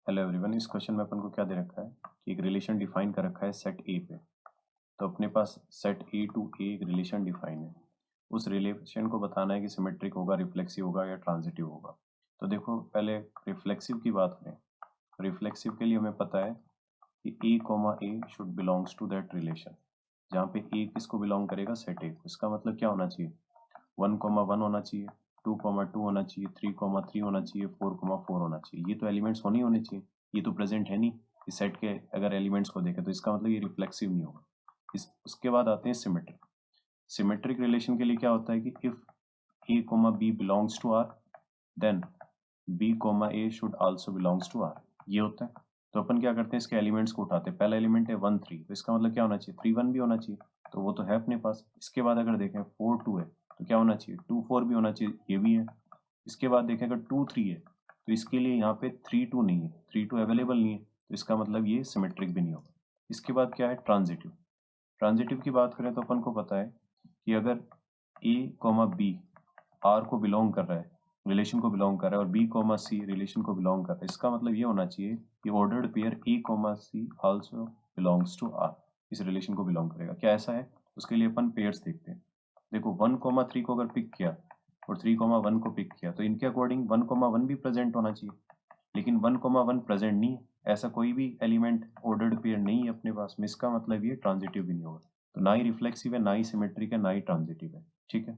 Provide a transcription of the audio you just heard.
Hello everyone. इस question में अपन को क्या दे रखा है कि एक रिलेशन डिफाइन कर रखा है सेट ए पे। तो अपने पास सेट ए टू ए एक रिलेशन डिफाइन है। उस रिलेशन को बताना है कि सिमेट्रिक होगा, रिफ्लेक्सिव होगा या ट्रांजिटिव होगा। तो देखो पहले रिफ्लेक्सिव की बात करें। रिफ्लेक्सिव के लिए हमें पता है कि A comma A should belongs to that relation. जहाँ पे ए किसको बिलोंग करेगा, सेट ए। इसका मतलब क्या होना चाहिए, 1,1 होना चाहिए, 2,2 होना चाहिए, 3,3 होना चाहिए, 4,4 होना चाहिए। ये तो एलिमेंट्स होने ही होने चाहिए। ये तो प्रेजेंट है नहीं इस सेट के। अगर एलिमेंट्स को देखें तो इसका मतलब ये रिफ्लेक्सिव नहीं होगा। उसके बाद आते हैं सिमेट्रिक। सिमेट्रिक रिलेशन के लिए क्या होता है कि if A comma B belongs to R, then B comma A should also belongs to R. ये होता है। तो अपन क्या करते हैं, इसके एलिमेंट्स को उठाते हैं। पहला एलिमेंट है 1 3, तो इसका मतलब क्या होना चाहिए, 3 1 भी होना चाहिए। तो वो तो है अपने पास। इसके बाद अगर देखें 4 2 है तो क्या होना चाहिए, 2 4 भी होना चाहिए। ये भी है। इसके बाद देखें अगर 2 3 है तो इसके लिए यहाँ पे 3 2 नहीं है, 3 2 अवेलेबल नहीं है। तो इसका मतलब ये सिमेट्रिक भी नहीं होगा। इसके बाद क्या है, ट्रांजिटिव। ट्रांजिटिव की बात करें तो अपन को पता है कि अगर ए कॉमा बी आर को बिलोंग कर रहा है, रिलेशन को बिलोंग कर रहा है, और बी कॉमा सी रिलेशन को बिलोंग कर रहा है, इसका मतलब ये होना चाहिए कि ordered pair A comma C also belongs to R इस रिलेशन को बिलोंग करेगा। क्या ऐसा है? उसके लिए अपन पेयर्स देखते हैं। देखो 1,3 को अगर पिक किया और 3,1 को पिक किया तो इनके अकॉर्डिंग 1,1 भी प्रेजेंट होना चाहिए। लेकिन 1,1 प्रेजेंट नहीं है। ऐसा कोई भी एलिमेंट ऑर्डर्ड पेयर नहीं है अपने पास में। इसका मतलब ये ट्रांजिटिव भी नहीं होगा। तो ना ही रिफ्लेक्सिव है, ना ही सिमेट्रिक है, ना ही ट्रांजिटिव है। ठीक है।